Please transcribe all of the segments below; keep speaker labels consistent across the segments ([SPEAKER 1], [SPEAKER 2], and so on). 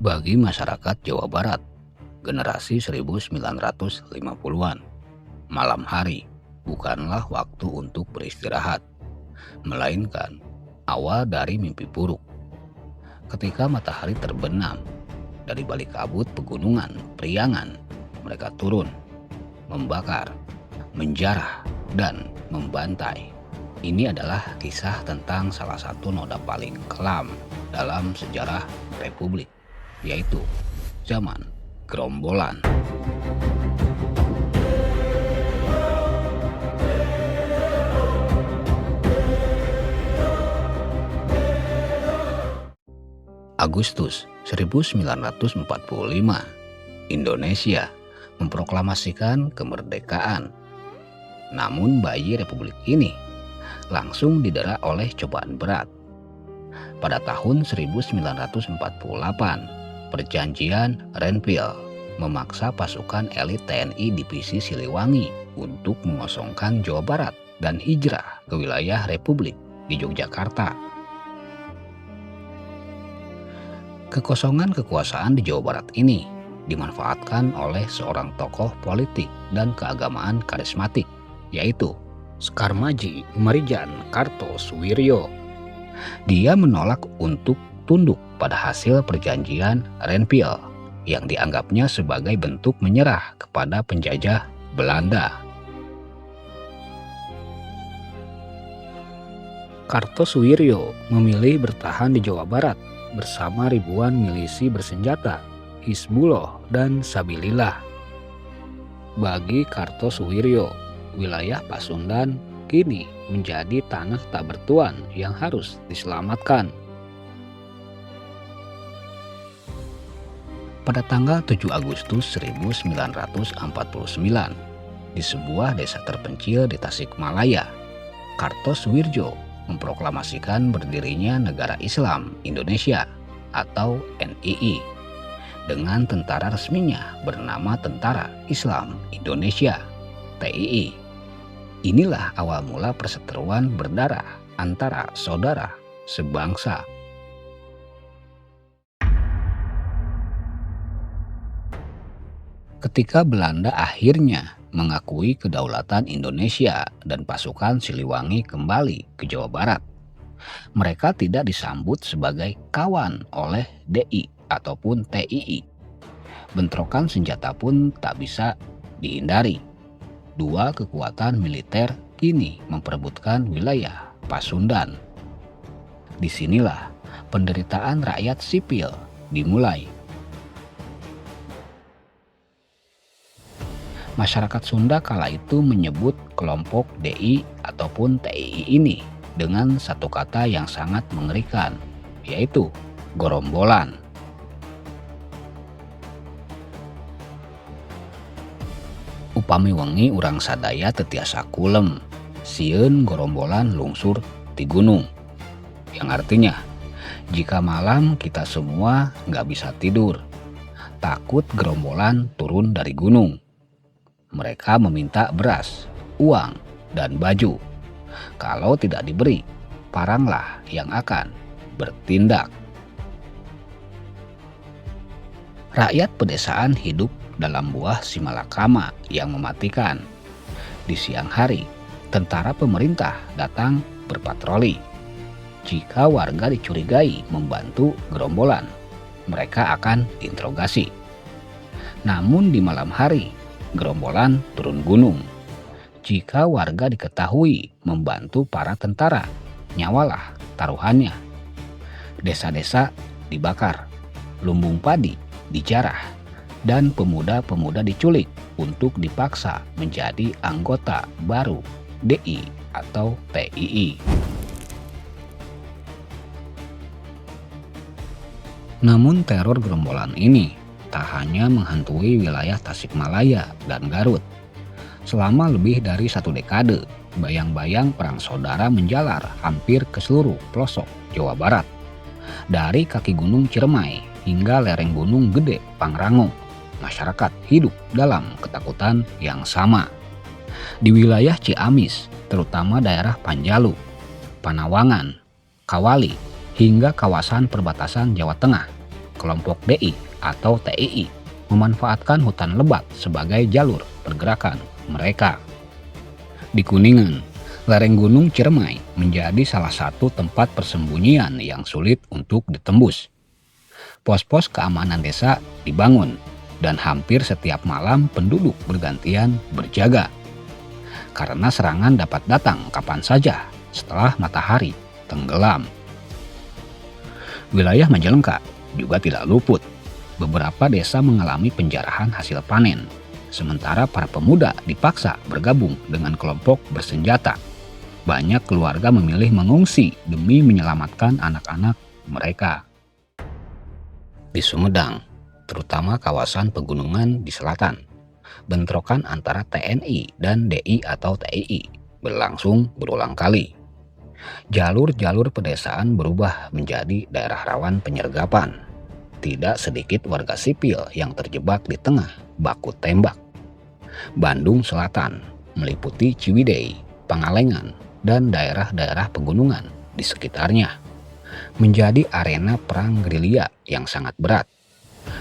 [SPEAKER 1] Bagi masyarakat Jawa Barat, generasi 1950-an, malam hari bukanlah waktu untuk beristirahat, melainkan awal dari mimpi buruk. Ketika matahari terbenam dari balik kabut pegunungan Priangan, mereka turun, membakar, menjarah, dan membantai. Ini adalah kisah tentang salah satu noda paling kelam dalam sejarah Republik, yaitu zaman gerombolan. Agustus 1945, Indonesia memproklamasikan kemerdekaan. Namun bayi Republik ini langsung didera oleh cobaan berat. Pada tahun 1948, Perjanjian Renville memaksa pasukan elit TNI Divisi Siliwangi untuk mengosongkan Jawa Barat dan hijrah ke wilayah Republik di Yogyakarta. Kekosongan kekuasaan di Jawa Barat ini dimanfaatkan oleh seorang tokoh politik dan keagamaan karismatik, yaitu Skarmaji Marijan Kartosuwiryo. Dia menolak untuk tunduk pada hasil perjanjian Renville yang dianggapnya sebagai bentuk menyerah kepada penjajah Belanda. Kartosuwiryo memilih bertahan di Jawa Barat bersama ribuan milisi bersenjata, Hizbullah dan Sabilillah. Bagi Kartosuwiryo, wilayah Pasundan kini menjadi tanah tak bertuan yang harus diselamatkan. Pada tanggal 7 Agustus 1949, di sebuah desa terpencil di Tasikmalaya, Kartosuwiryo memproklamasikan berdirinya Negara Islam Indonesia atau NII dengan tentara resminya bernama Tentara Islam Indonesia (TII). Inilah awal mula perseteruan berdarah antara saudara sebangsa. Ketika Belanda akhirnya mengakui kedaulatan Indonesia dan pasukan Siliwangi kembali ke Jawa Barat, mereka tidak disambut sebagai kawan oleh DI ataupun TII. Bentrokan senjata pun tak bisa dihindari. Dua kekuatan militer kini memperebutkan wilayah Pasundan. Disinilah penderitaan rakyat sipil dimulai. Masyarakat Sunda kala itu menyebut kelompok DI ataupun TII ini dengan satu kata yang sangat mengerikan, yaitu gerombolan. Upami wengi urang sadaya teu tiasa kulem, sieun gerombolan lungsur ti gunung. Yang artinya, jika malam kita semua nggak bisa tidur, takut gerombolan turun dari gunung. Mereka meminta beras, uang, dan baju. Kalau tidak diberi, paranglah yang akan bertindak. Rakyat pedesaan hidup dalam buah simalakama yang mematikan. Di siang hari, tentara pemerintah datang berpatroli. Jika warga dicurigai membantu gerombolan, mereka akan diinterogasi. Namun di malam hari, gerombolan turun gunung. Jika warga diketahui membantu para tentara, nyawalah taruhannya. Desa-desa dibakar, lumbung padi dijarah, dan pemuda-pemuda diculik untuk dipaksa menjadi anggota baru DI atau TII. Namun teror gerombolan ini tak hanya menghantui wilayah Tasikmalaya dan Garut. Selama lebih dari 1 dekade, bayang-bayang perang saudara menjalar hampir ke seluruh pelosok Jawa Barat. Dari kaki gunung Ciremai hingga lereng gunung Gede Pangrango, masyarakat hidup dalam ketakutan yang sama. Di wilayah Ciamis, terutama daerah Panjalu, Panawangan, Kawali, hingga kawasan perbatasan Jawa Tengah, kelompok DI atau TII memanfaatkan hutan lebat sebagai jalur pergerakan mereka. Di Kuningan, lereng Gunung Ciremai menjadi salah satu tempat persembunyian yang sulit untuk ditembus. Pos-pos keamanan desa dibangun, dan hampir setiap malam penduduk bergantian berjaga. Karena serangan dapat datang kapan saja setelah matahari tenggelam. Wilayah Majalengka juga tidak luput. Beberapa desa mengalami penjarahan hasil panen, sementara para pemuda dipaksa bergabung dengan kelompok bersenjata. Banyak keluarga memilih mengungsi demi menyelamatkan anak-anak mereka. Di Sumedang, terutama kawasan pegunungan di selatan, bentrokan antara TNI dan DI atau TII berlangsung berulang kali. Jalur-jalur pedesaan berubah menjadi daerah rawan penyergapan. Tidak sedikit warga sipil yang terjebak di tengah baku tembak. Bandung Selatan meliputi Ciwidey, Pangalengan, dan daerah-daerah pegunungan di sekitarnya menjadi arena perang gerilya yang sangat berat.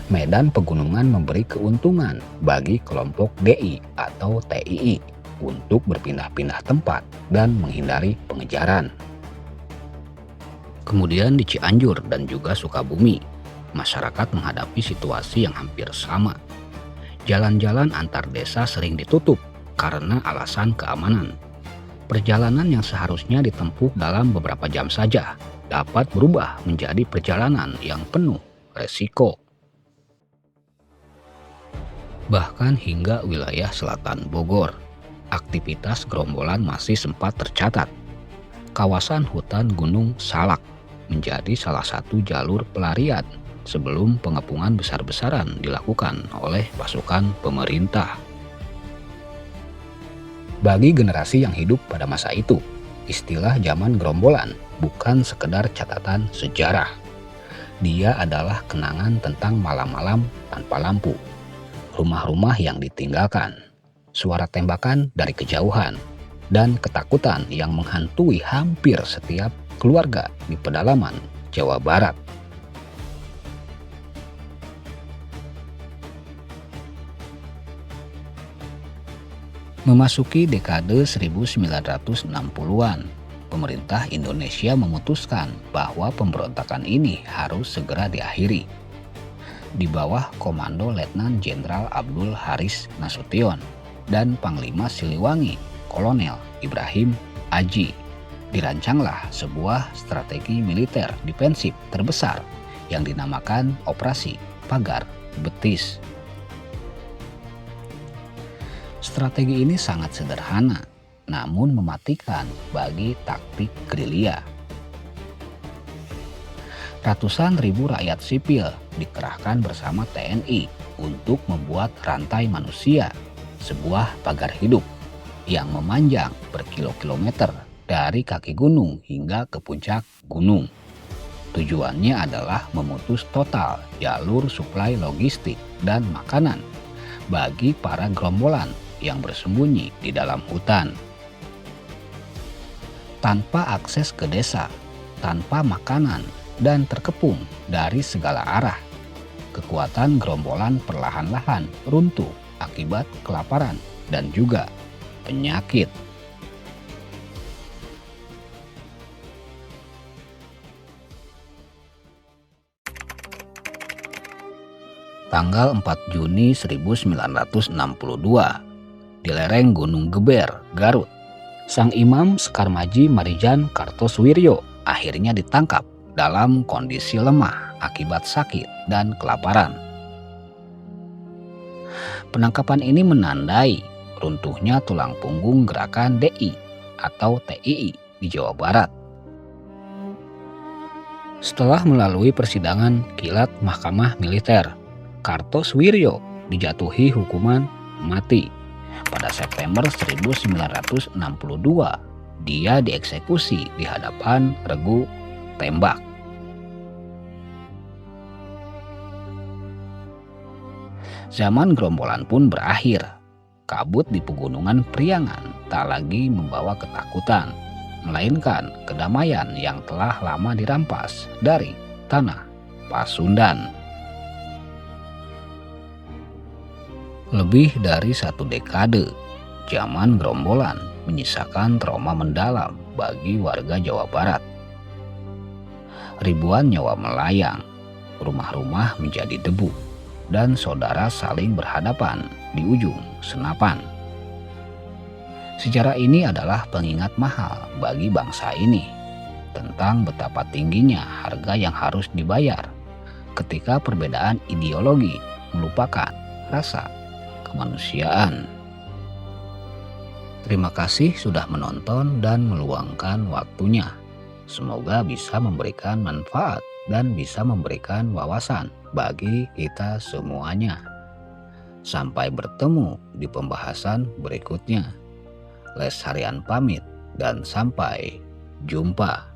[SPEAKER 1] Medan pegunungan memberi keuntungan bagi kelompok DI atau TII untuk berpindah-pindah tempat dan menghindari pengejaran. Kemudian di Cianjur dan juga Sukabumi, masyarakat menghadapi situasi yang hampir sama. Jalan-jalan antar desa sering ditutup karena alasan keamanan. Perjalanan yang seharusnya ditempuh dalam beberapa jam saja dapat berubah menjadi perjalanan yang penuh resiko. Bahkan hingga wilayah selatan Bogor, aktivitas gerombolan masih sempat tercatat. Kawasan hutan Gunung Salak menjadi salah satu jalur pelarian sebelum pengepungan besar-besaran dilakukan oleh pasukan pemerintah. Bagi generasi yang hidup pada masa itu, istilah zaman gerombolan bukan sekedar catatan sejarah. Dia adalah kenangan tentang malam-malam tanpa lampu, rumah-rumah yang ditinggalkan, suara tembakan dari kejauhan, dan ketakutan yang menghantui hampir setiap keluarga di pedalaman Jawa Barat. Memasuki dekade 1960-an, pemerintah Indonesia memutuskan bahwa pemberontakan ini harus segera diakhiri. Di bawah komando Letnan Jenderal Abdul Haris Nasution dan Panglima Siliwangi Kolonel Ibrahim Aji, dirancanglah sebuah strategi militer defensif terbesar yang dinamakan Operasi Pagar Betis. Strategi ini sangat sederhana, namun mematikan bagi taktik gerilya. Ratusan ribu rakyat sipil dikerahkan bersama TNI untuk membuat rantai manusia, sebuah pagar hidup yang memanjang berkilo-kilometer dari kaki gunung hingga ke puncak gunung. Tujuannya adalah memutus total jalur suplai logistik dan makanan bagi para gerombolan yang bersembunyi di dalam hutan. Tanpa akses ke desa, tanpa makanan, dan terkepung dari segala arah, kekuatan gerombolan perlahan-lahan runtuh akibat kelaparan dan juga penyakit. Tanggal 4 Juni 1962, di lereng Gunung Geber, Garut, sang Imam Sekar Maji Marijan Kartosuwiryo akhirnya ditangkap dalam kondisi lemah akibat sakit dan kelaparan. Penangkapan ini menandai runtuhnya tulang punggung gerakan DI atau TII di Jawa Barat. Setelah melalui persidangan kilat Mahkamah Militer, Kartosuwiryo dijatuhi hukuman mati. Pada September 1962, dia dieksekusi di hadapan regu tembak. Zaman gerombolan pun berakhir. Kabut di pegunungan Priangan tak lagi membawa ketakutan, melainkan kedamaian yang telah lama dirampas dari tanah Pasundan. Lebih dari satu dekade, zaman gerombolan menyisakan trauma mendalam bagi warga Jawa Barat. Ribuan nyawa melayang, rumah-rumah menjadi debu, dan saudara saling berhadapan di ujung senapan. Sejarah ini adalah pengingat mahal bagi bangsa ini tentang betapa tingginya harga yang harus dibayar ketika perbedaan ideologi melupakan rasa kemanusiaan. Terima kasih sudah menonton dan meluangkan waktunya. Semoga bisa memberikan manfaat dan bisa memberikan wawasan bagi kita semuanya. Sampai bertemu di pembahasan berikutnya. Les Harian pamit dan sampai jumpa.